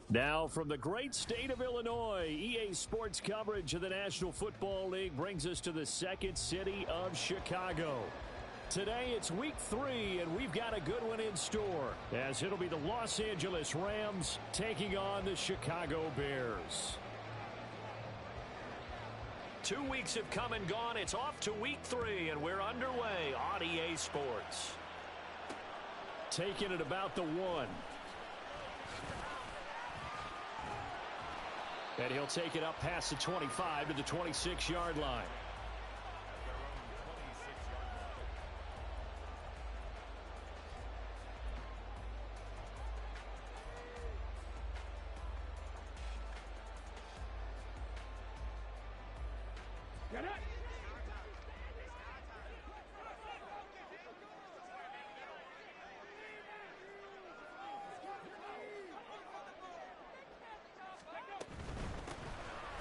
Now from the great state of Illinois, EA Sports coverage of the National Football League brings us to the second city of Chicago. Today it's week 3, and we've got a good one in store, as it'll be the Los Angeles Rams taking on the Chicago Bears. 2 weeks have come and gone. It's off to week 3, and we're underway on EA Sports. Taking it about the 1. And he'll take it up past the 25 to the 26-yard line.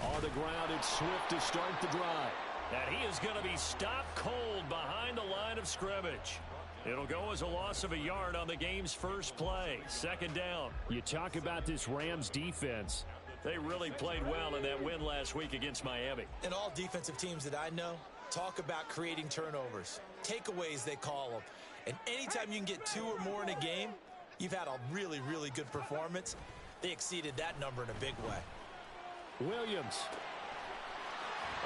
On the ground, it's Swift to start the drive. And he is going to be stopped cold behind the line of scrimmage. It'll go as a loss of a yard on the game's first play. Second down. You talk about this Rams defense. They really played well in that win last week against Miami. And all defensive teams that I know talk about creating turnovers. Takeaways, they call them. And anytime you can get 2 or more in a game, you've had a really, really good performance. They exceeded that number in a big way. Williams.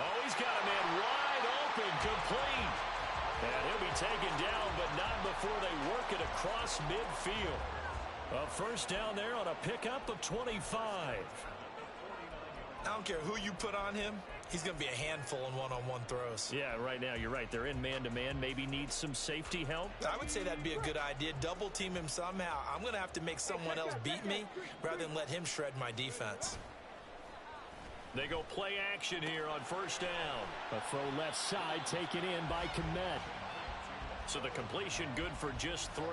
Oh, he's got a man wide open, complete. And he'll be taken down, but not before they work it across midfield. A first down there on a pickup of 25. I don't care who you put on him. He's going to be a handful in one-on-one throws. Yeah, right now, you're right. They're in man-to-man. Maybe need some safety help. I would say that'd be a good idea. Double team him somehow. I'm going to have to make someone else beat me rather than let him shred my defense. They go play action here on first down. A throw left side taken in by Kmet. So the completion good for just 3.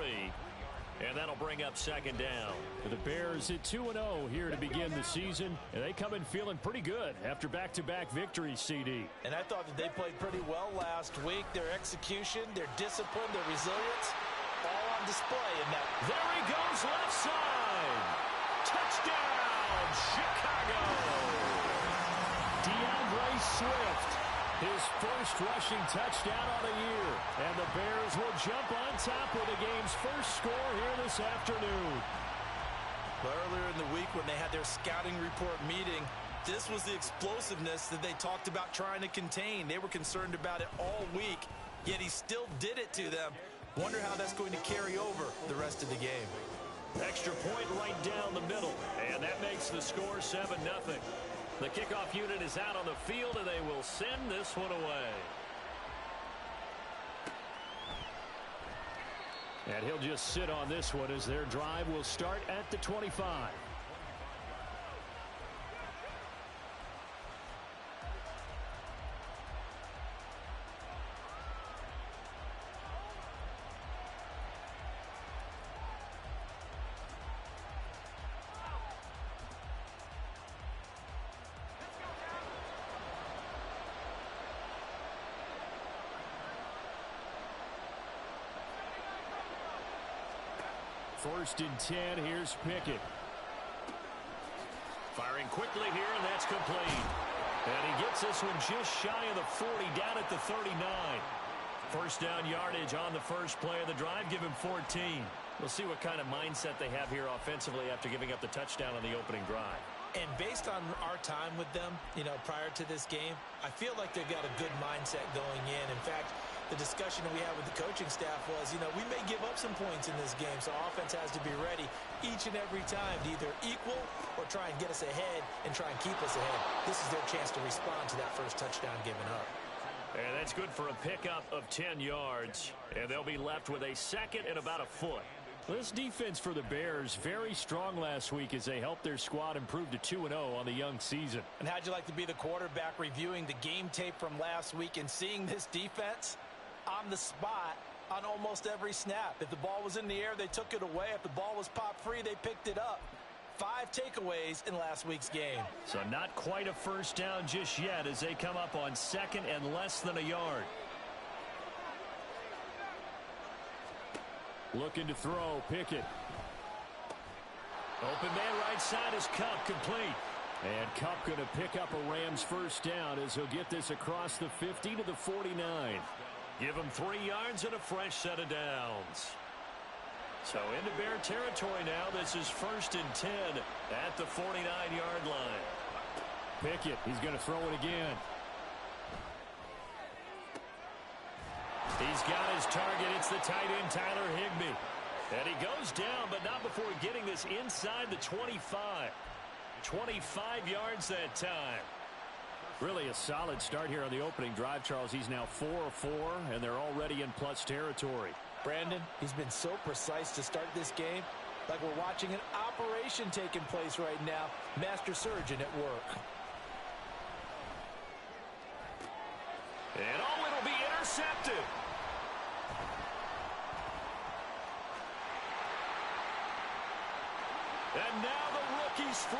And that'll bring up second down. The Bears at 2-0 here to begin the season. And they come in feeling pretty good after back-to-back victories, CD. And I thought that they played pretty well last week. Their execution, their discipline, their resilience, all on display in that. There he goes, left side. Touchdown, Chicago. DeAndre Swift, his first rushing touchdown on the year. And the Bears will jump on top with the game's first score here this afternoon. But earlier in the week when they had their scouting report meeting, this was the explosiveness that they talked about trying to contain. They were concerned about it all week, yet he still did it to them. Wonder how that's going to carry over the rest of the game. Extra point right down the middle, and that makes the score 7-0. The kickoff unit is out on the field, and they will send this one away. And he'll just sit on this one as their drive will start at the 25. First and 10, here's Pickett. Firing quickly here, and that's complete. And he gets this one just shy of the 40, down at the 39. First down yardage on the first play of the drive, give him 14. We'll see what kind of mindset they have here offensively after giving up the touchdown on the opening drive. And based on our time with them, prior to this game, I feel like they've got a good mindset going in. In fact, the discussion that we had with the coaching staff was, we may give up some points in this game, so offense has to be ready each and every time to either equal or try and get us ahead and try and keep us ahead. This is their chance to respond to that first touchdown given up. And that's good for a pickup of 10 yards, and they'll be left with a second and about a foot. This defense for the Bears, very strong last week as they helped their squad improve to 2-0 on the young season. And how'd you like to be the quarterback reviewing the game tape from last week and seeing this defense on the spot on almost every snap? If the ball was in the air, they took it away. If the ball was pop free, they picked it up. 5 takeaways in last week's game. So not quite a first down just yet as they come up on second and less than a yard. Looking to throw, Pickett. Open man right side is Cup, complete. And Cup going to pick up a Rams first down as he'll get this across the 50 to the 49. Give him 3 yards and a fresh set of downs. So into Bear territory now. This is 1st and 10 at the 49-yard line. Pickett, he's going to throw it again. He's got his target. It's the tight end, Tyler Higbee. And he goes down, but not before getting this inside the 25. 25 yards that time. Really a solid start here on the opening drive, Charles. He's now 4 of 4, and they're already in plus territory. Brandon, he's been so precise to start this game, like we're watching an operation taking place right now. Master surgeon at work. And oh, it'll be intercepted. And now the rookie's free.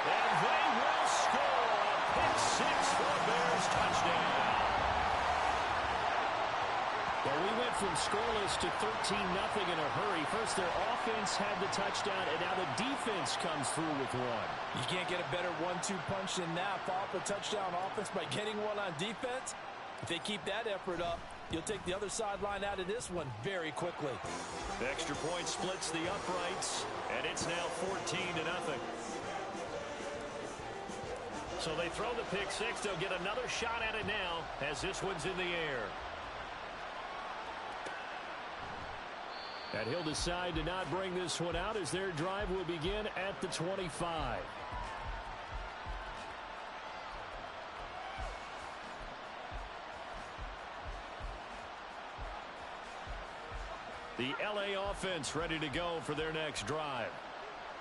And they will score a pick six for a Bears touchdown. Well, we went from scoreless to 13-0 in a hurry. First, their offense had the touchdown, and now the defense comes through with one. You can't get a better 1-2 punch than that. Follow up a touchdown offense by getting one on defense. If they keep that effort up, you'll take the other sideline out of this one very quickly. The extra point splits the uprights, and it's now 14-0. So they throw the pick six. They'll get another shot at it now as this one's in the air. And he'll decide to not bring this one out as their drive will begin at the 25. The LA offense ready to go for their next drive.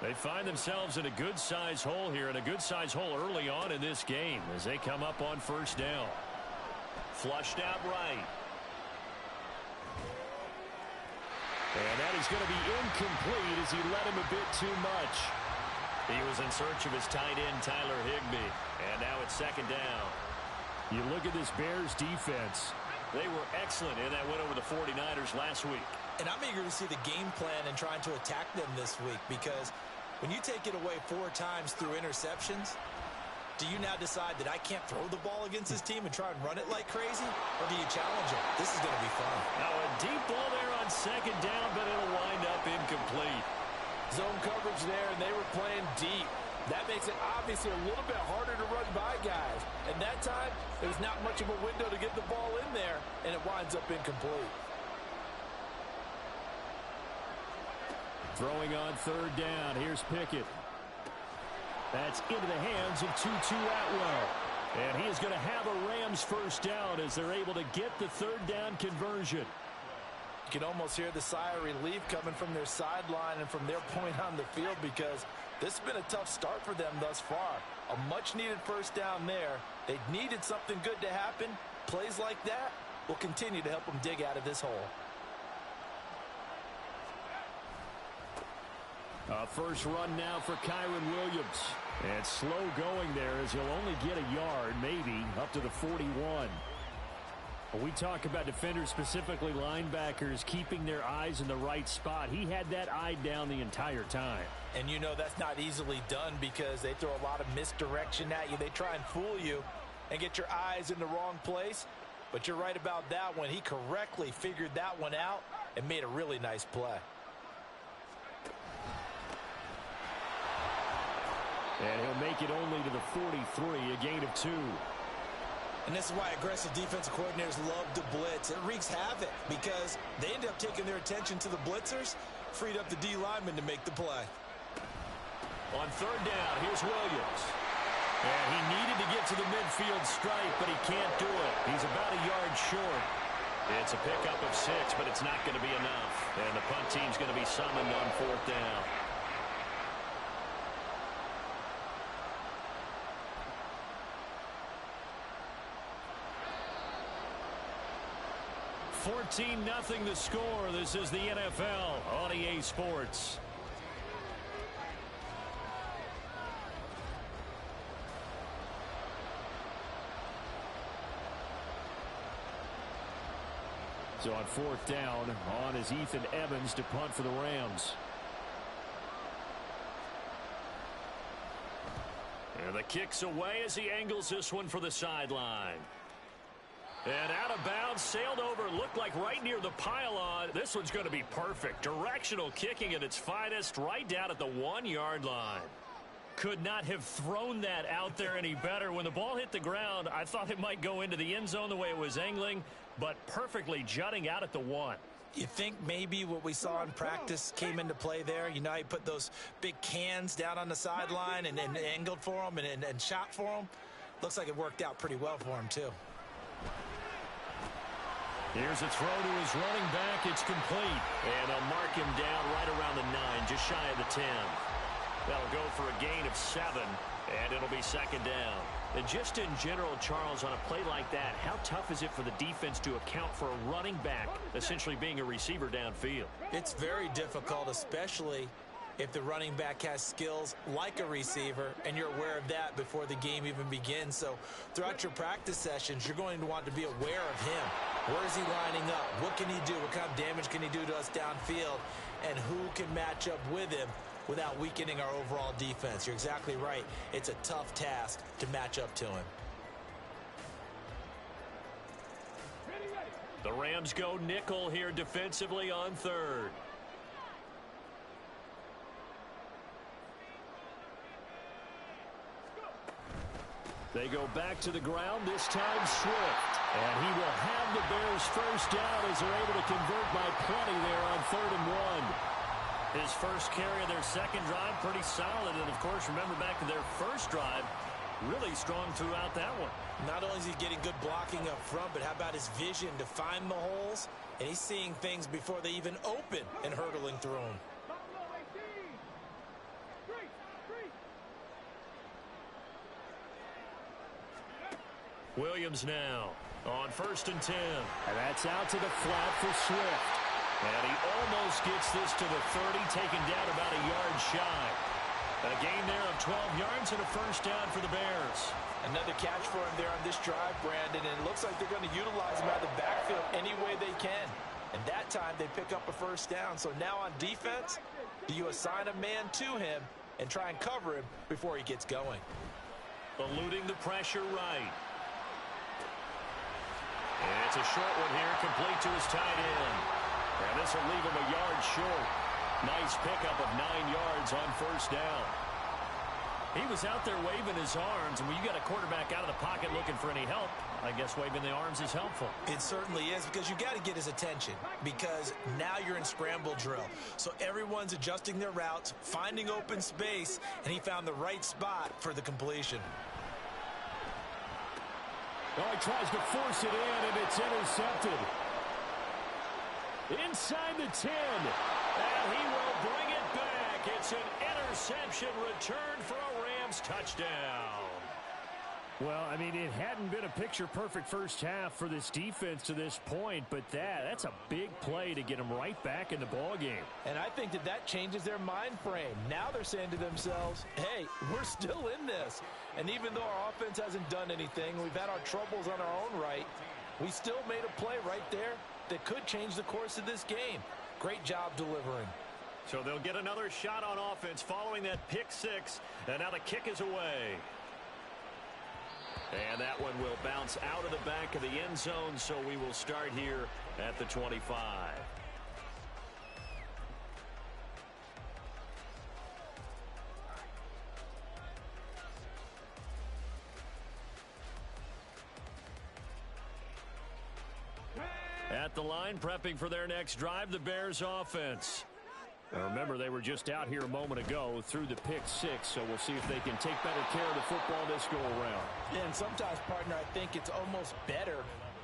They find themselves in a good-sized hole here, and a good-sized hole early on in this game as they come up on first down. Flushed out right. And that is going to be incomplete as he let him a bit too much. He was in search of his tight end, Tyler Higbee. And now it's second down. You look at this Bears defense. They were excellent in that win over the 49ers last week. And I'm eager to see the game plan and trying to attack them this week, because when you take it away 4 times through interceptions, do you now decide that I can't throw the ball against this team and try and run it like crazy? Or do you challenge it? This is going to be fun. Now a deep ball there on second down, but it'll wind up incomplete. Zone coverage there, and they were playing deep. That makes it obviously a little bit harder to run by guys. And that time, there was not much of a window to get the ball in there, and it winds up incomplete. Throwing on third down. Here's Pickett. That's into the hands of Tutu Atwell. And he is going to have a Rams first down as they're able to get the third down conversion. You can almost hear the sigh of relief coming from their sideline and from their point on the field, because this has been a tough start for them thus far. A much-needed first down there. They needed something good to happen. Plays like that will continue to help them dig out of this hole. First run now for Kyren Williams. And slow going there as he'll only get a yard, maybe, up to the 41. When we talk about defenders, specifically linebackers, keeping their eyes in the right spot, he had that eye down the entire time. And you know that's not easily done, because they throw a lot of misdirection at you. They try and fool you and get your eyes in the wrong place. But you're right about that one. He correctly figured that one out and made a really nice play. And he'll make it only to the 43, a gain of 2. And this is why aggressive defensive coordinators love to blitz. It wreaks havoc because they end up taking their attention to the blitzers, freed up the D lineman to make the play. On third down, here's Williams. And he needed to get to the midfield stripe, but he can't do it. He's about a yard short. It's a pickup of 6, but it's not going to be enough. And the punt team's going to be summoned on fourth down. 14-0 the score. This is the NFL on EA Sports. So on 4th down, on is Ethan Evans to punt for the Rams. And the kick's away as he angles this one for the sideline. And out of bounds, sailed over, looked like right near the pylon. This one's going to be perfect. Directional kicking at its finest, right down at the 1-yard line. Could not have thrown that out there any better. When the ball hit the ground, I thought it might go into the end zone the way it was angling, but perfectly jutting out at the 1. You think maybe what we saw in practice came into play there? You know, he put those big cans down on the sideline and angled for them and shot for them. Looks like it worked out pretty well for him, too. Here's a throw to his running back. It's complete. And they'll mark him down right around the 9, just shy of the 10. That'll go for a gain of 7, and it'll be 2nd down. And just in general, Charles, on a play like that, how tough is it for the defense to account for a running back essentially being a receiver downfield? It's very difficult, especially if the running back has skills like a receiver, and you're aware of that before the game even begins. So throughout your practice sessions, you're going to want to be aware of him. Where is he lining up? What can he do? What kind of damage can he do to us downfield? And who can match up with him without weakening our overall defense? You're exactly right. It's a tough task to match up to him. The Rams go nickel here defensively on 3rd. They go back to the ground, this time Swift. And he will have the Bears first down as they're able to convert by plenty there on 3rd and 1. His first carry of their second drive, pretty solid. And, of course, remember back to their first drive, really strong throughout that one. Not only is he getting good blocking up front, but how about his vision to find the holes? And he's seeing things before they even open and hurtling through them. Williams now on 1st and 10. And that's out to the flat for Swift. And he almost gets this to the 30, taken down about a yard shy. A gain there of 12 yards and a first down for the Bears. Another catch for him there on this drive, Brandon, and it looks like they're going to utilize him out of the backfield any way they can. And that time they pick up a first down. So now on defense, do you assign a man to him and try and cover him before he gets going? Eluding the pressure right. And it's a short one here, complete to his tight end. And this will leave him a yard short. Nice pickup of 9 yards on first down. He was out there waving his arms, and when you got a quarterback out of the pocket looking for any help, I guess waving the arms is helpful. It certainly is, because you got to get his attention, because now you're in scramble drill. So everyone's adjusting their routes, finding open space, and he found the right spot for the completion. Oh, he tries to force it in, and it's intercepted. Inside the 10, and he will bring it back. It's an interception return for a Rams touchdown. Well, I mean, it hadn't been a picture-perfect first half for this defense to this point, but that's a big play to get them right back in the ballgame. And I think that changes their mind frame. Now they're saying to themselves, hey, we're still in this. And even though our offense hasn't done anything, we've had our troubles on our own right, we still made a play right there that could change the course of this game. Great job delivering. So they'll get another shot on offense following that pick 6, and now the kick is away. And that one will bounce out of the back of the end zone, so we will start here at the 25. At the line, prepping for their next drive, the Bears offense. Now remember, they were just out here a moment ago through the pick 6, so we'll see if they can take better care of the football this go-around. Yeah, and sometimes, partner, I think it's almost better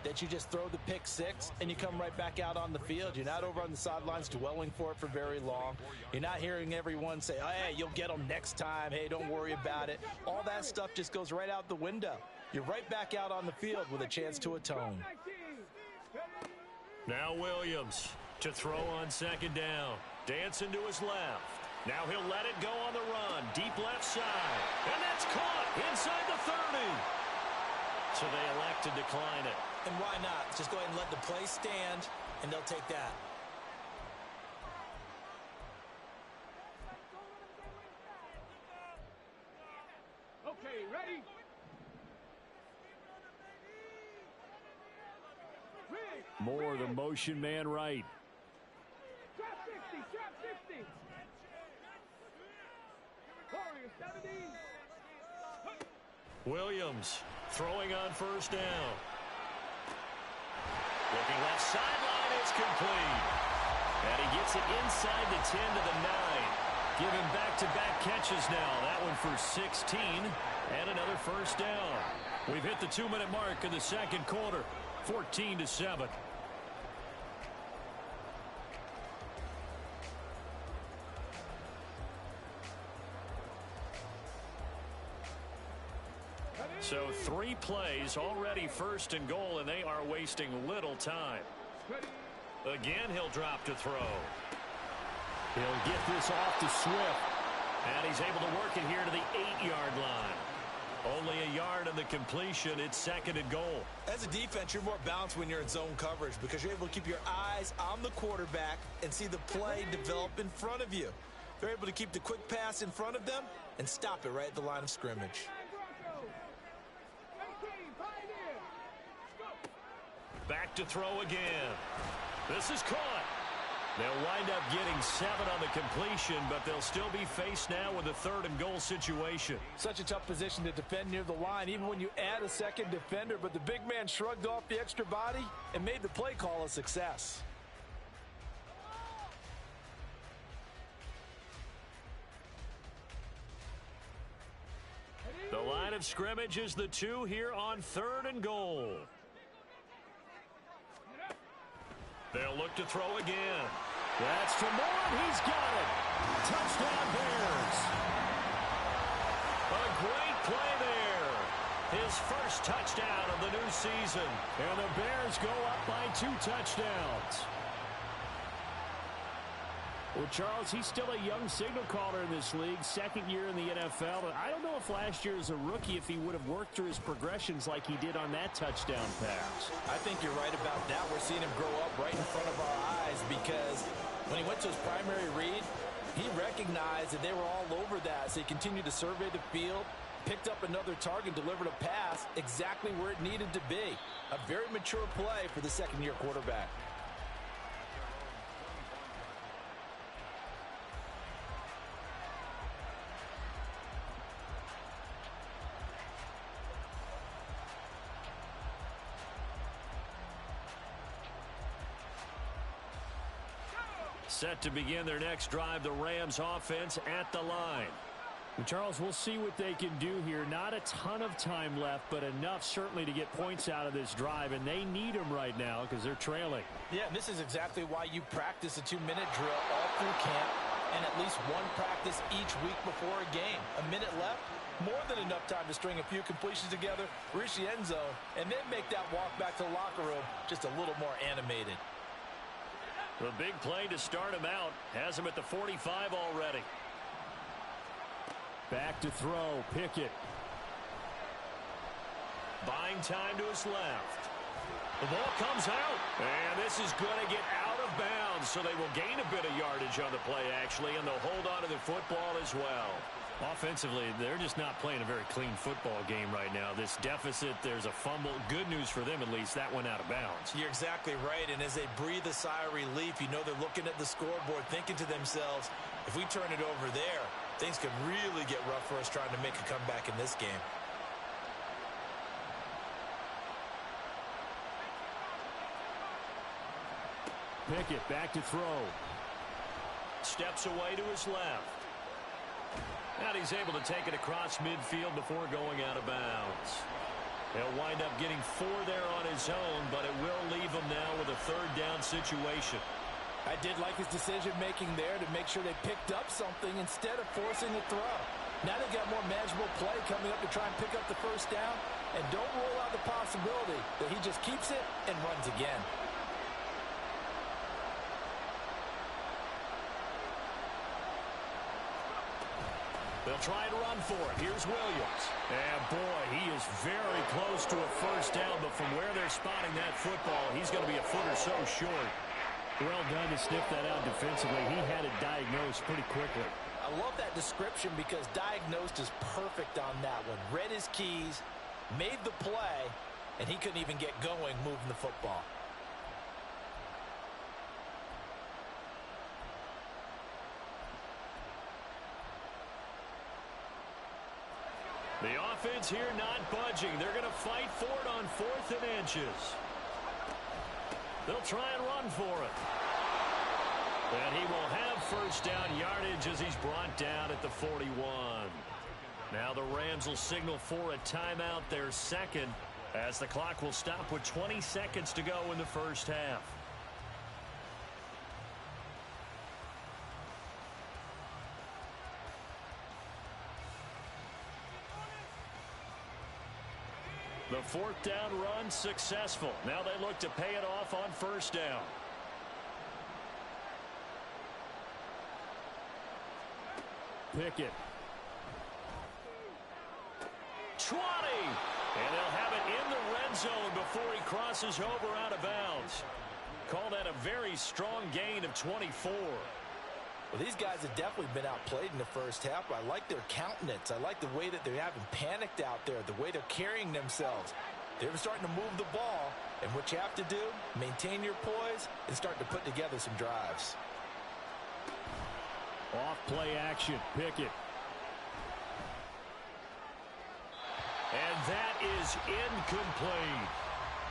that you just throw the pick 6 and you come right back out on the field. You're not over on the sidelines dwelling for it for very long. You're not hearing everyone say, oh, hey, you'll get them next time. Hey, don't worry about it. All that stuff just goes right out the window. You're right back out on the field with a chance to atone. Now Williams to throw on second down. Dancing to his left. Now he'll let it go on the run. Deep left side. And that's caught inside the 30. So they elect to decline it. And why not? Just go ahead and let the play stand. and they'll take that. Okay, ready? More of the motion man right. Trap 60, trap 60. Warrior 70. Williams throwing on first down. Looking left sideline, it's complete. And he gets it inside the 10 to the 9. Giving back-to-back catches now. That one for 16 and another first down. We've hit the 2-minute mark in the second quarter. 14-7. So 3 plays, already first and goal, and they are wasting little time. Again, he'll drop to throw. He'll get this off to Swift. And he's able to work it here to the 8-yard line. Only a yard on the completion. It's second and goal. As a defense, you're more balanced when you're in zone coverage because you're able to keep your eyes on the quarterback and see the play develop in front of you. They're able to keep the quick pass in front of them and stop it right at the line of scrimmage. Back to throw again. This is caught. They'll wind up getting 7 on the completion, but they'll still be faced now with a third and goal situation. Such a tough position to defend near the line, even when you add a second defender, but the big man shrugged off the extra body and made the play call a success. The line of scrimmage is the 2 here on third and goal. They'll look to throw again. That's to Moore. He's got it. Touchdown Bears. A great play there. His first touchdown of the new season. And the Bears go up by 2 touchdowns. Well, Charles, he's still a young signal caller in this league, second year in the NFL. But I don't know if last year as a rookie, if he would have worked through his progressions like he did on that touchdown pass. I think you're right about that. We're seeing him grow up right in front of our eyes because when he went to his primary read, he recognized that they were all over that. So he continued to survey the field, picked up another target, delivered a pass exactly where it needed to be. A very mature play for the second-year quarterback. Set to begin their next drive, the Rams offense at the line. Well, Charles, we'll see what they can do here. Not a ton of time left, but enough certainly to get points out of this drive, and they need them right now because they're trailing. Yeah, and this is exactly why you practice a 2-minute drill all through camp and at least one practice each week before a game. A minute left, more than enough time to string a few completions together, reach the end zone, and then make that walk back to the locker room just a little more animated. The big play to start him out has him at the 45 already. Back to throw, Pickett. Buying time to his left. The ball comes out, and this is going to get out of bounds, so they will gain a bit of yardage on the play, actually, and they'll hold on to the football as well. Offensively, they're just not playing a very clean football game right now. This deficit, there's a fumble. Good news for them, at least. That went out of bounds. You're exactly right, and as they breathe a sigh of relief, you know they're looking at the scoreboard, thinking to themselves, if we turn it over there, things could really get rough for us trying to make a comeback in this game. Pickett back to throw. Steps away to his left. And he's able to take it across midfield before going out of bounds. He'll wind up getting 4 there on his own, but it will leave him now with a third down situation. I did like his decision-making there to make sure they picked up something instead of forcing the throw. Now they got more manageable play coming up to try and pick up the first down, and don't rule out the possibility that he just keeps it and runs again. They'll try to run for it. Here's Williams. And boy, he is very close to a first down, but from where they're spotting that football, he's going to be a foot or so short. Well done to sniff that out defensively. He had it diagnosed pretty quickly. I love that description because diagnosed is perfect on that one. Read his keys, made the play, and he couldn't even get going moving the football. The offense here not budging. They're going to fight for it on 4th and inches. They'll try and run for it. And he will have first down yardage as he's brought down at the 41. Now the Rams will signal for a timeout, their second, as the clock will stop with 20 seconds to go in the first half. The 4th down run successful. Now they look to pay it off on first down. Pickett. 20. And they'll have it in the red zone before he crosses over out of bounds. Call that a very strong gain of 24. Well, these guys have definitely been outplayed in the first half. I like their countenance. I like the way that they haven't panicked out there, the way they're carrying themselves. They're starting to move the ball, and what you have to do, maintain your poise and start to put together some drives. Off play action. Pickett. And that is incomplete.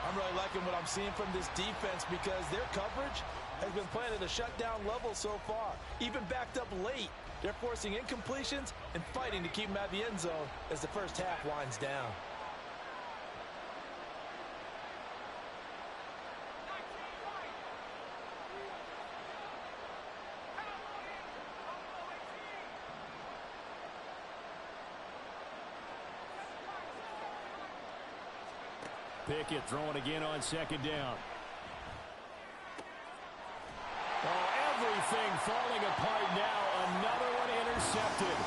I'm really liking what I'm seeing from this defense because their coverage has been playing at a shutdown level so far. Even backed up late, they're forcing incompletions and fighting to keep them out of the end zone as the first half winds down. Pickett throwing again on 2nd down. Oh, everything falling apart now. Another one intercepted.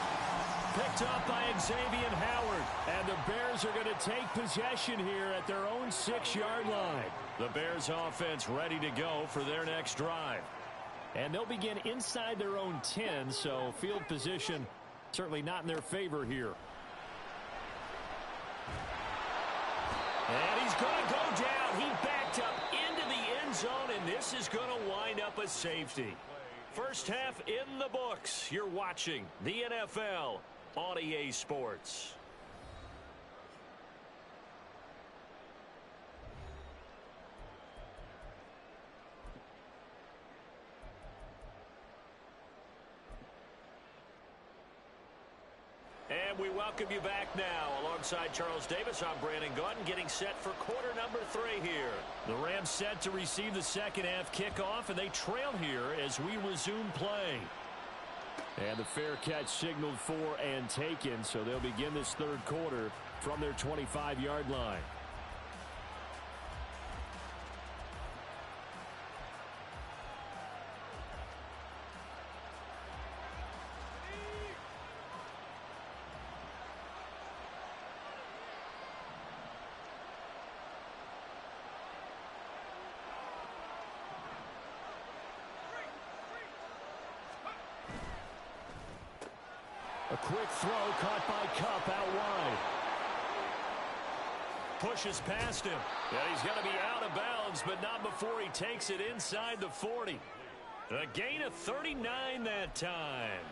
Picked up by Xavier Howard. And the Bears are going to take possession here at their own 6-yard line. The Bears offense ready to go for their next drive. And they'll begin inside their own 10, so field position certainly not in their favor here. And he's going to go down. He backed up into the end zone, and this is going to wind up a safety. First half in the books. You're watching the NFL on EA Sports. And we welcome you back now. Alongside Charles Davis, I'm Brandon Gautin, getting set for quarter number 3 here. The Rams set to receive the second half kickoff, and they trail here as we resume play. And the fair catch signaled for and taken, so they'll begin this third quarter from their 25-yard line. A quick throw caught by Kupp out wide. Pushes past him. And he's going to be out of bounds, but not before he takes it inside the 40. A gain of 39 that time.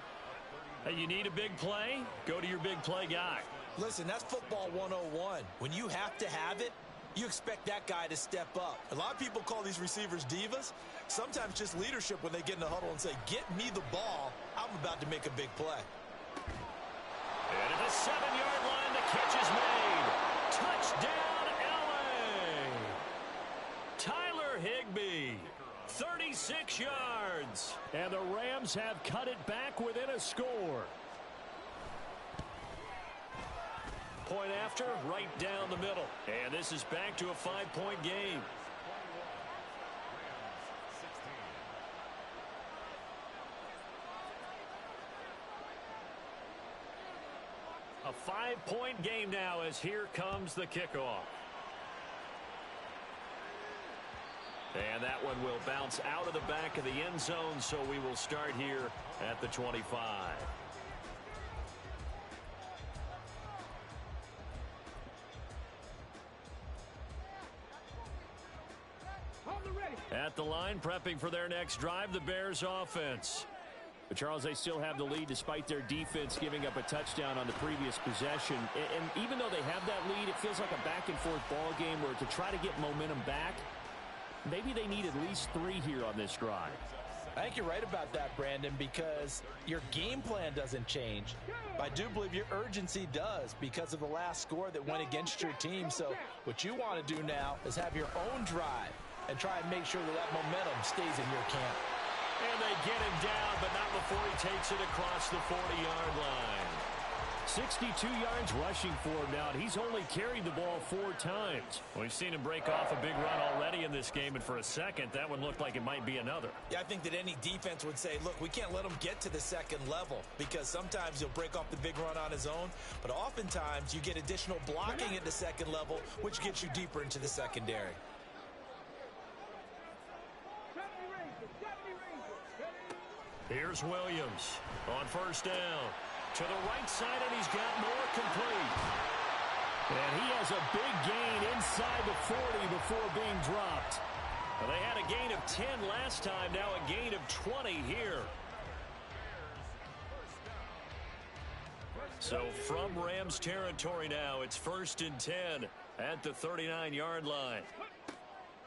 Hey, you need a big play? Go to your big play guy. Listen, that's football 101. When you have to have it, you expect that guy to step up. A lot of people call these receivers divas. Sometimes just leadership when they get in the huddle and say, get me the ball. I'm about to make a big play. And at the 7-yard line, the catch is made. Touchdown, L.A. Tyler Higbee, 36 yards. And the Rams have cut it back within a score. Point after, right down the middle. And this is back to a 5-point game. A 5-point game now as here comes the kickoff. And that one will bounce out of the back of the end zone, so we will start here at the 25. At the line, prepping for their next drive, the Bears offense. But, Charles, they still have the lead despite their defense giving up a touchdown on the previous possession. And even though they have that lead, it feels like a back-and-forth ball game where to try to get momentum back, maybe they need at least 3 here on this drive. I think you're right about that, Brandon, because your game plan doesn't change. I do believe your urgency does because of the last score that went against your team. So what you want to do now is have your own drive and try and make sure that that momentum stays in your camp. And they get him down, but not before he takes it across the 40-yard line. 62 yards rushing for him now, and he's only carried the ball 4 times. We've seen him break off a big run already in this game, and for a second, that one looked like it might be another. Yeah, I think that any defense would say, look, we can't let him get to the second level because sometimes he'll break off the big run on his own, but oftentimes you get additional blocking at the second level, which gets you deeper into the secondary. Here's Williams on first down. To the right side, and he's got more complete. And he has a big gain inside the 40 before being dropped. Well, they had a gain of 10 last time, now a gain of 20 here. So from Rams territory now, it's 1st and 10 at the 39-yard line.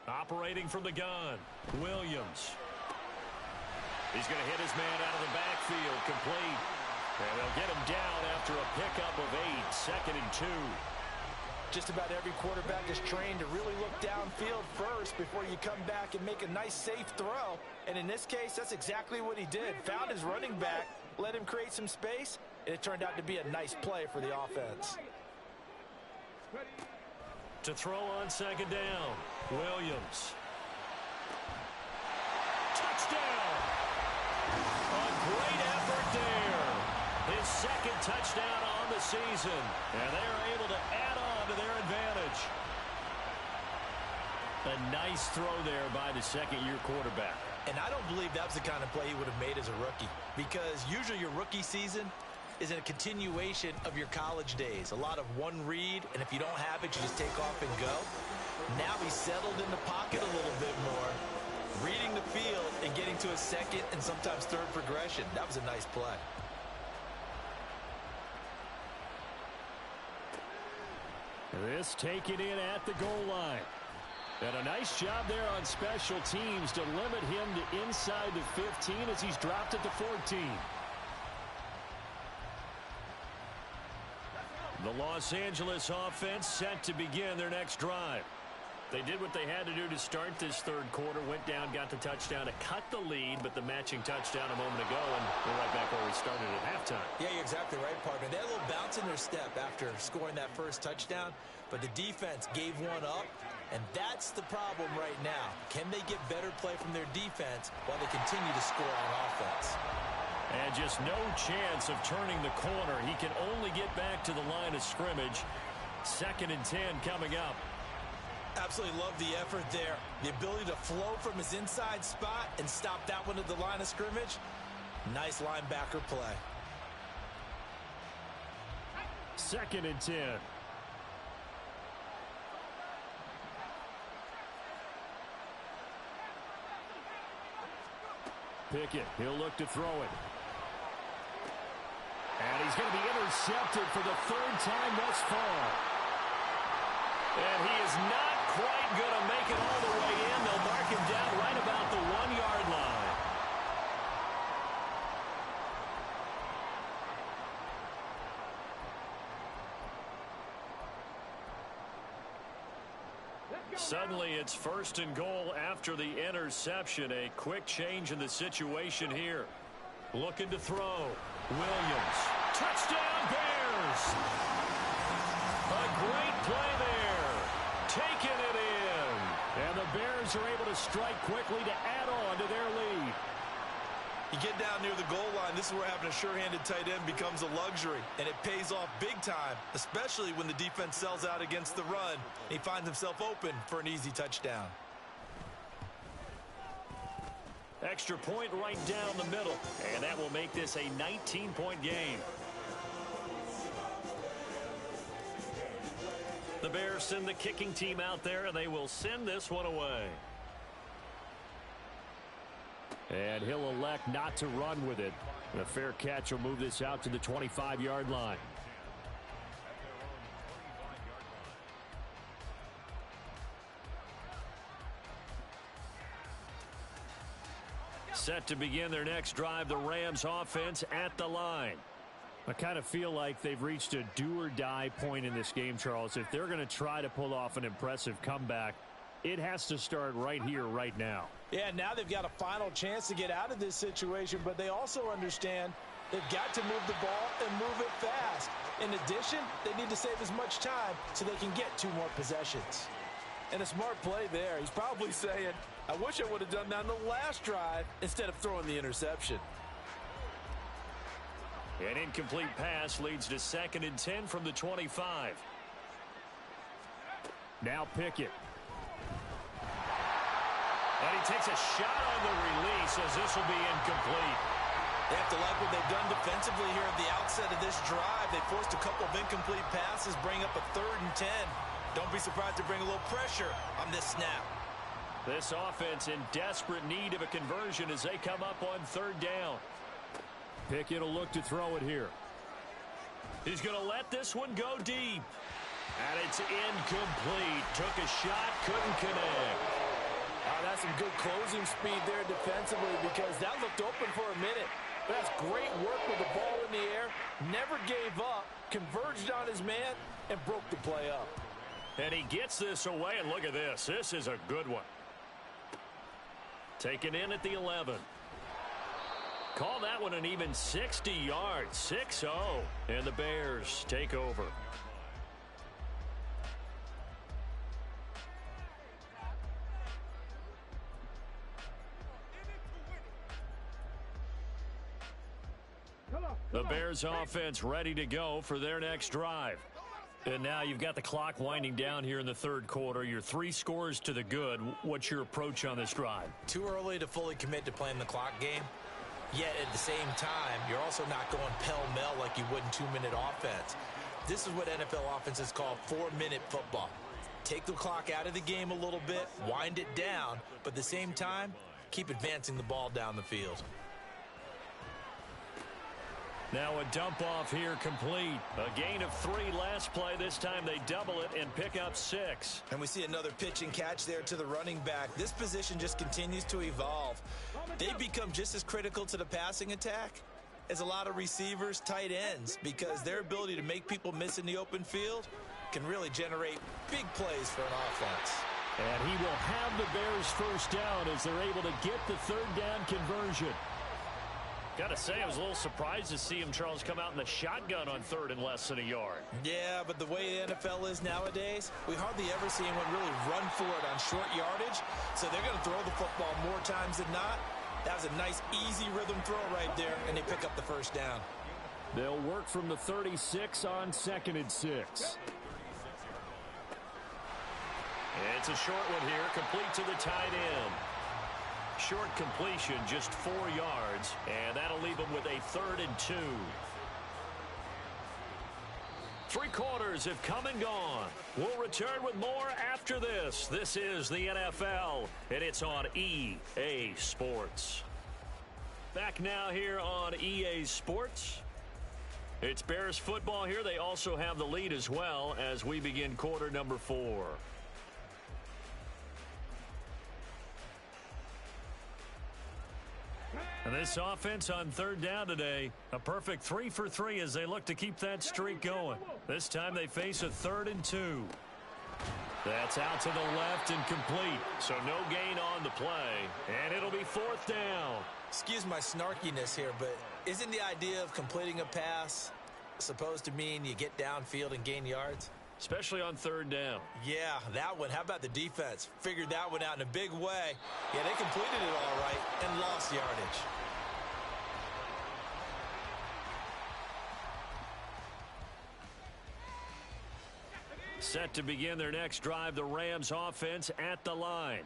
Operating from the gun, Williams. He's going to hit his man out of the backfield, complete. And they'll get him down after a pickup of 8, 2nd and 2. Just about every quarterback is trained to really look downfield first before you come back and make a nice, safe throw. And in this case, that's exactly what he did. Found his running back, let him create some space, and it turned out to be a nice play for the offense. To throw on 2nd down, Williams. Touchdown! A great effort there. His 2nd touchdown on the season. And they're able to add on to their advantage. A nice throw there by the second-year quarterback. And I don't believe that was the kind of play he would have made as a rookie. Because usually your rookie season is a continuation of your college days. A lot of one read, and if you don't have it, you just take off and go. Now he's settled in the pocket a little bit more, reading the field and getting to a 2nd and sometimes 3rd progression. That was a nice play. This taken in at the goal line. And a nice job there on special teams to limit him to inside the 15 as he's dropped at the 14. The Los Angeles offense set to begin their next drive. They did what they had to do to start this 3rd quarter, went down, got the touchdown to cut the lead, but the matching touchdown a moment ago, and we're right back where we started at halftime. Yeah, you're exactly right, partner. They had a little bounce in their step after scoring that first touchdown, but the defense gave one up, and that's the problem right now. Can they get better play from their defense while they continue to score on offense? And just no chance of turning the corner. He can only get back to the line of scrimmage. 2nd and 10 coming up. Absolutely love the effort there. The ability to flow from his inside spot and stop that one at the line of scrimmage. Nice linebacker play. 2nd and 10. Pickett, he'll look to throw it. And he's going to be intercepted for the 3rd time thus far. And he is not quite going to make it all the way in. They'll mark him down right about the 1-yard line. Suddenly it's 1st and goal after the interception. A quick change in the situation here. Looking to throw. Williams. Touchdown Bears! A great play there. Taking it in. And the Bears are able to strike quickly to add on to their lead. You get down near the goal line, this is where having a sure-handed tight end becomes a luxury, and it pays off big time, especially when the defense sells out against the run. He finds himself open for an easy touchdown. Extra point right down the middle, and that will make this a 19-point game. The Bears send the kicking team out there, and they will send this one away. And he'll elect not to run with it. And a fair catch will move this out to the 25-yard line. Set to begin their next drive, the Rams offense at the line. I kind of feel like they've reached a do-or-die point in this game, Charles. If they're going to try to pull off an impressive comeback, it has to start right here, right now. Yeah, now they've got a final chance to get out of this situation, but they also understand they've got to move the ball and move it fast. In addition, they need to save as much time so they can get 2 more possessions. And a smart play there. He's probably saying, I wish I would have done that in the last drive instead of throwing the interception. An incomplete pass leads to 2nd and 10 from the 25. Now Pickett. And he takes a shot on the release as this will be incomplete. They have to like what they've done defensively here at the outset of this drive. They forced a couple of incomplete passes, bring up a 3rd and 10. Don't be surprised to bring a little pressure on this snap. This offense in desperate need of a conversion as they come up on 3rd down. Pickett will look to throw it here. He's going to let this one go deep. And it's incomplete. Took a shot, couldn't connect. That's some good closing speed there defensively because that looked open for a minute. But that's great work with the ball in the air. Never gave up, converged on his man, and broke the play up. And he gets this away, and look at this. This is a good one. Taken in at the 11. Call that one an even 60 yards. 6-0. And the Bears take over. The Bears offense ready to go for their next drive. And now you've got the clock winding down here in the 3rd quarter. You're 3 scores to the good. What's your approach on this drive? Too early to fully commit to playing the clock game. Yet at the same time, you're also not going pell-mell like you would in 2-minute offense. This is what NFL offenses call 4-minute football. Take the clock out of the game a little bit, wind it down, but at the same time, keep advancing the ball down the field. Now a dump off here complete. A gain of 3 last play. This time they double it and pick up 6. And we see another pitch and catch there to the running back. This position just continues to evolve. They become just as critical to the passing attack as a lot of receivers, tight ends, because their ability to make people miss in the open field can really generate big plays for an offense. And he will have the Bears first down as they're able to get the 3rd down conversion. Got to say, I was a little surprised to see him, Charles, come out in the shotgun on 3rd and less than a yard. Yeah, but the way the NFL is nowadays, we hardly ever see anyone really run for it on short yardage. So they're going to throw the football more times than not. That was a nice, easy rhythm throw right there, and they pick up the first down. They'll work from the 36 on 2nd and 6. It's a short one here, complete to the tight end. Short completion, just 4 yards, and that'll leave them with a 3rd and 2. 3 quarters have come and gone. We'll return with more after this. This is the NFL, and it's on EA Sports. Back now here on EA Sports. It's Bears football here. They also have the lead as well as we begin quarter number 4. And this offense on 3rd down today, a perfect 3 for 3 as they look to keep that streak going. This time they face a 3rd and 2. That's out to the left and complete. So no gain on the play, and it'll be 4th down. Excuse my snarkiness here, but isn't the idea of completing a pass supposed to mean you get downfield and gain yards? Especially on 3rd down. Yeah, that one. How about the defense? Figured that one out in a big way. Yeah, they completed it all right and lost yardage. Set to begin their next drive, the Rams offense at the line.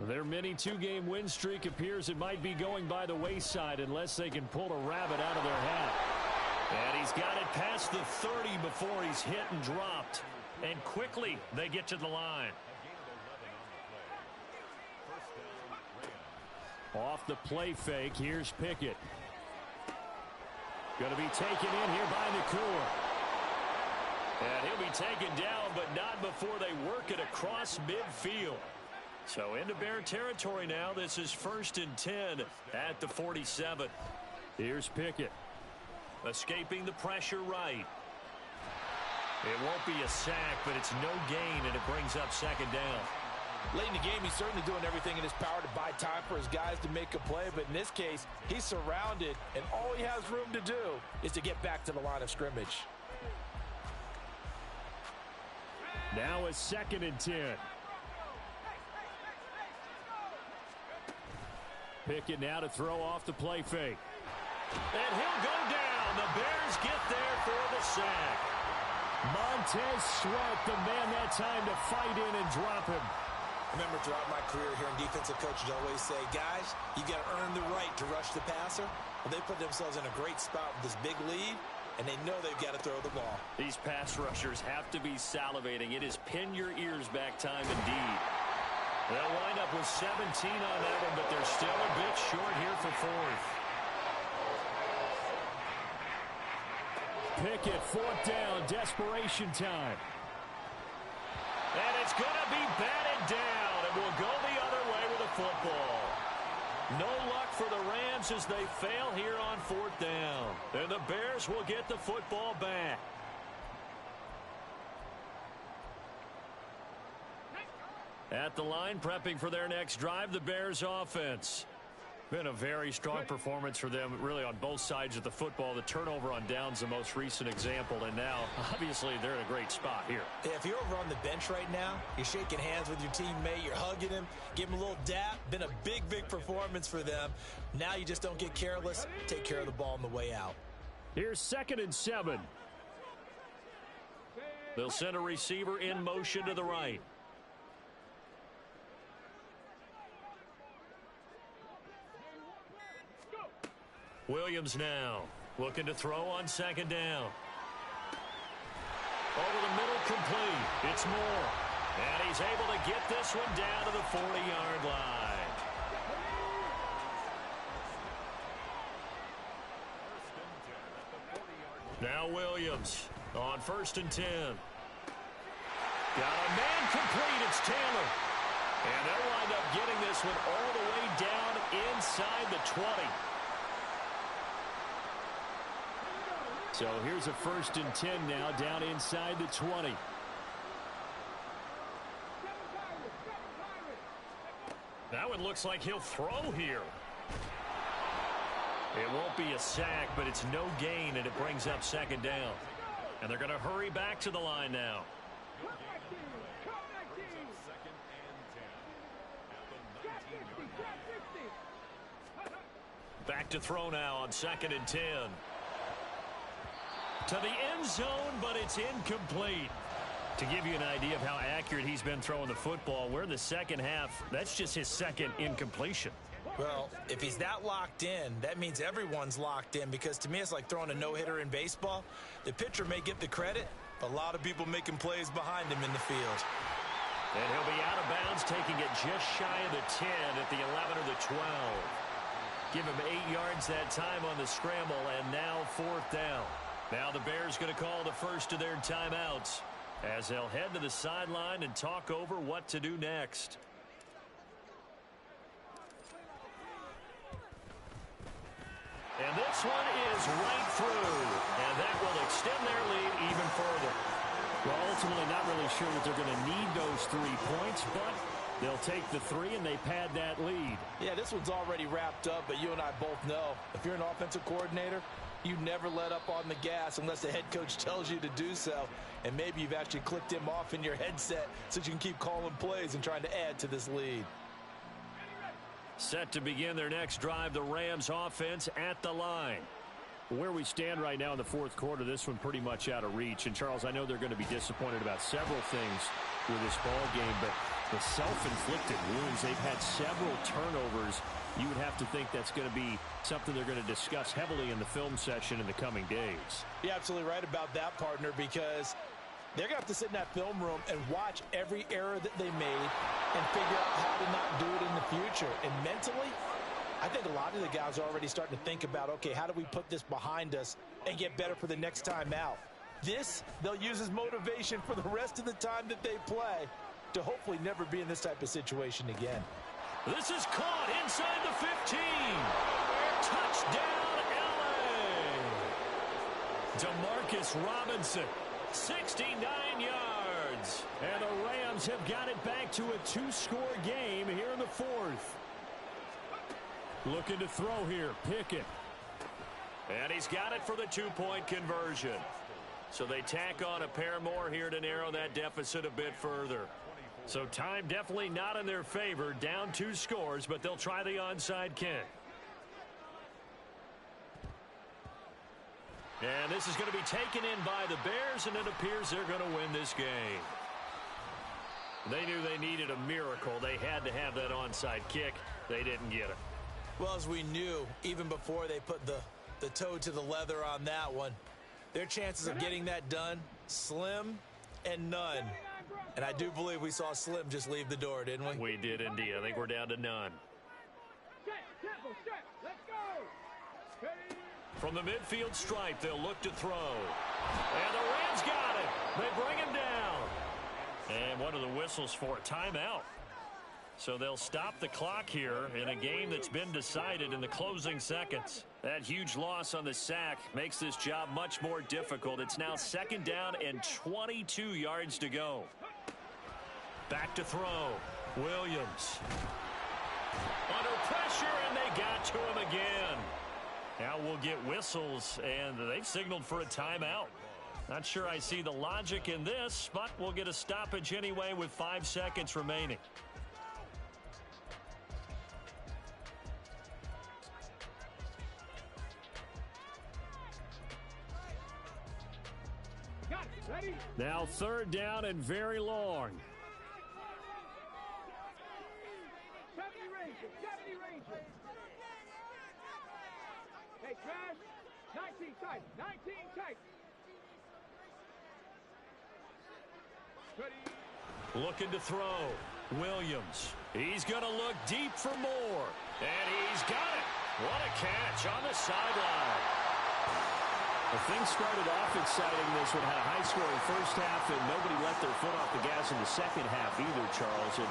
Their mini two-game win streak appears it might be going by the wayside unless they can pull a rabbit out of their hat. And he's got it past the 30 before he's hit and dropped. And quickly they get to the line. Off the play fake, here's Pickett. Going to be taken in here by Nakua. And he'll be taken down, but not before they work it across midfield. So into Bear territory now. This is 1st and 10 at the 47. Here's Pickett. Escaping the pressure right. It won't be a sack, but it's no gain, and it brings up 2nd down. Late in the game, he's certainly doing everything in his power to buy time for his guys to make a play, but in this case, he's surrounded, and all he has room to do is to get back to the line of scrimmage. Now a 2nd and 10. Pickett now to throw off the play fake. And he'll go down. The Bears get there for the sack. Montez Sweat, the man that time to fight in and drop him. Remember, throughout my career here in defensive coaches always say, guys, you got to earn the right to rush the passer. Well, they put themselves in a great spot with this big lead, and they know they've got to throw the ball. These pass rushers have to be salivating. It is pin your ears back time indeed. They'll wind up with 17 on that one, but they're still a bit short here for 4th. Pickett, 4th down, desperation time. And it's going to be batted down, and we'll go the other way with the football. No luck for the Rams as they fail here on 4th down. And the Bears will get the football back. At the line, prepping for their next drive, the Bears offense. Been a very strong performance for them, really, on both sides of the football. The turnover on downs, the most recent example, and now, obviously, they're in a great spot here. If you're over on the bench right now, you're shaking hands with your teammate, you're hugging him, give him a little dap. Been a big, big performance for them. Now you just don't get careless. Take care of the ball on the way out. Here's 2nd and 7. They'll send a receiver in motion to the right. Williams now looking to throw on 2nd down. Over the middle, complete. It's Moore. And he's able to get this one down to the 40-yard line. Now Williams on 1st and 10. Got a man complete. It's Taylor. And they'll wind up getting this one all the way down inside the 20. So here's a 1st and 10 now, down inside the 20. That one looks like he'll throw here. It won't be a sack, but it's no gain, and it brings up 2nd down. And they're going to hurry back to the line now. Back to throw now on 2nd and 10. To the end zone, but it's incomplete. To give you an idea of how accurate he's been throwing the football, we're in the second half. That's just his 2nd incompletion. Well, if he's that locked in, that means everyone's locked in, because to me it's like throwing a no-hitter in baseball. The pitcher may get the credit, but a lot of people making plays behind him in the field. And he'll be out of bounds, taking it just shy of the 10 at the 11 or the 12. Give him 8 yards that time on the scramble, and now 4th down. Now the Bears going to call the first of their timeouts as they'll head to the sideline and talk over what to do next. And this one is right through, and that will extend their lead even further. Well, ultimately not really sure that they're going to need those 3 points, but they'll take the 3 and they pad that lead. Yeah, this one's already wrapped up, but you and I both know if you're an offensive coordinator, you never let up on the gas unless the head coach tells you to do so. And maybe you've actually clicked him off in your headset so you can keep calling plays and trying to add to this lead. Set to begin their next drive, the Rams offense at the line. Where we stand right now in the 4th quarter, this one pretty much out of reach. And, Charles, I know they're going to be disappointed about several things with this ball game, but The self-inflicted wounds. They've had several turnovers. You would have to think that's going to be something they're going to discuss heavily in the film session in the coming days. You're absolutely right about that, partner, because they're going to have to sit in that film room and watch every error that they made and figure out how to not do it in the future. And mentally, I think a lot of the guys are already starting to think about, okay, how do we put this behind us and get better for the next time out? This, they'll use as motivation for the rest of the time that they play to hopefully never be in this type of situation again. This is caught inside the 15. Touchdown, L.A. DeMarcus Robinson, 69 yards. And the Rams have got it back to a 2-score game here in the fourth. Looking to throw here, Pickett. And he's got it for the 2-point conversion. So they tack on a pair more here to narrow that deficit a bit further. So time definitely not in their favor. Down 2 scores, but they'll try the onside kick. And this is going to be taken in by the Bears, and it appears they're going to win this game. They knew they needed a miracle. They had to have that onside kick. They didn't get it. Well, as we knew, even before they put the toe to the leather on that one, their chances of getting that done, slim and none. And I do believe we saw Slim just leave the door, didn't we? We did indeed. I think we're down to none. Let's go. From the midfield stripe, they'll look to throw. And the Rams got it. They bring him down. And one of the whistles for a timeout. So they'll stop the clock here in a game that's been decided in the closing seconds. That huge loss on the sack makes this job much more difficult. It's now 2nd down and 22 yards to go. Back to throw. Williams. Under pressure, and they got to him again. Now we'll get whistles, and they've signaled for a timeout. Not sure I see the logic in this, but we'll get a stoppage anyway with 5 seconds remaining. Ready? Now 3rd down and very long. 70 Rangers. Hey, Trash. 19 tight. 19 tight. Ready? Looking to throw. Williams. He's going to look deep for more. And he's got it. What a catch on the sideline. Well, things started off exciting. This one had a high-scoring first half, and nobody let their foot off the gas in the second half either, Charles. And,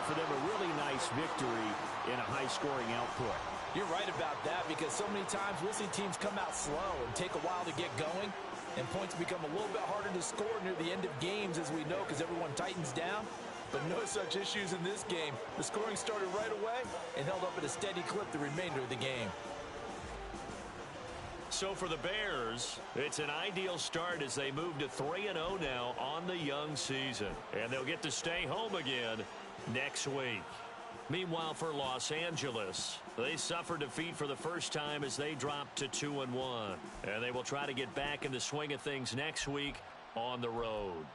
for them, a really nice victory in a high-scoring output. You're right about that, because so many times we'll see teams come out slow and take a while to get going, and points become a little bit harder to score near the end of games, as we know, because everyone tightens down. But no such issues in this game. The scoring started right away and held up at a steady clip the remainder of the game. So for the Bears, it's an ideal start as they move to 3-0 now on the young season. And they'll get to stay home again next week. Meanwhile, for Los Angeles, they suffered defeat for the first time as they dropped to 2-1. And they will try to get back in the swing of things next week on the road.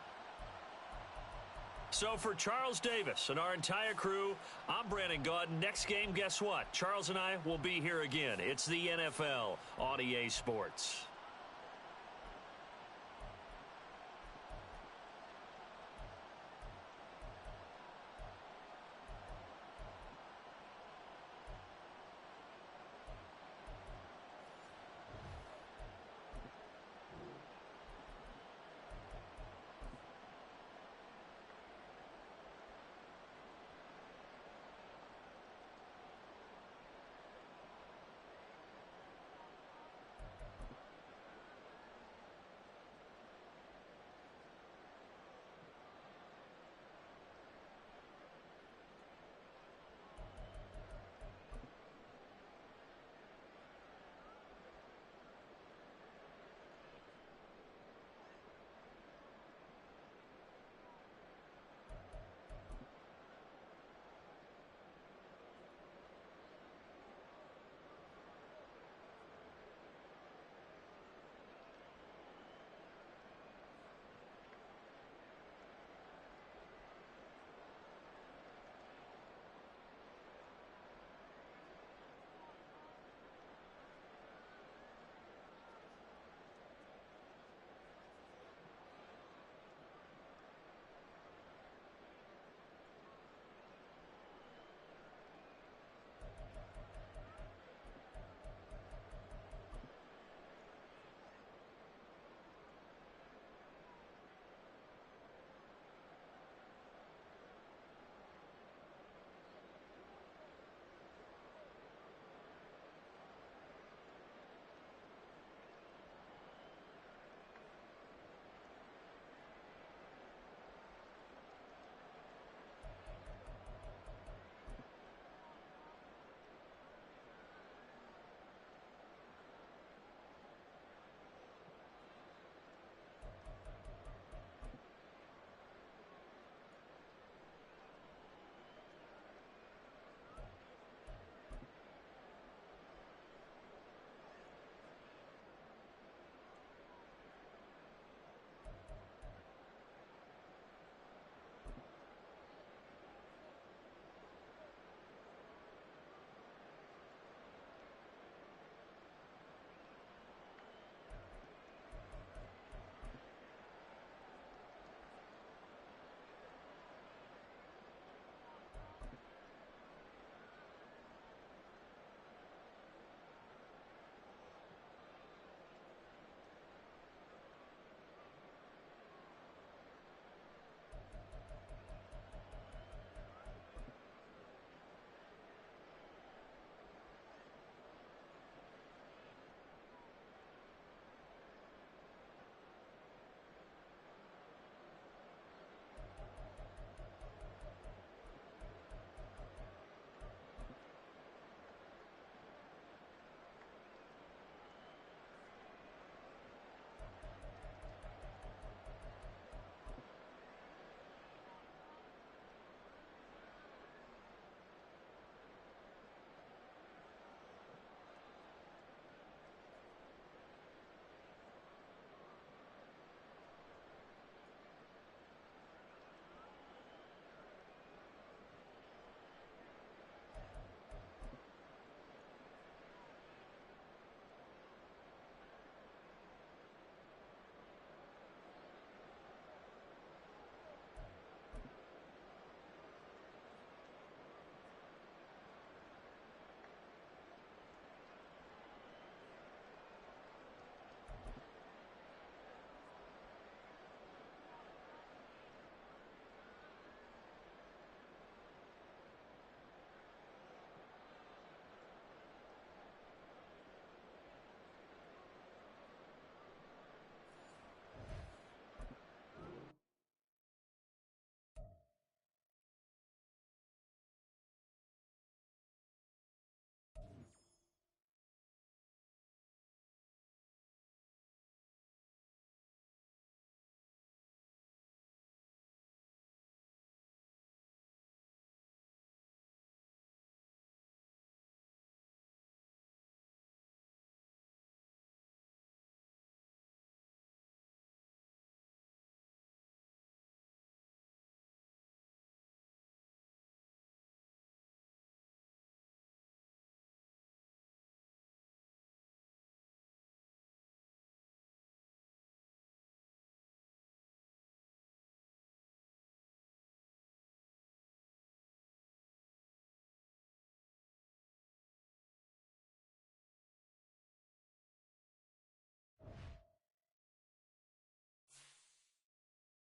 So for Charles Davis and our entire crew, I'm Brandon Gaudin. Next game, guess what? Charles and I will be here again. It's the NFL on EA Sports.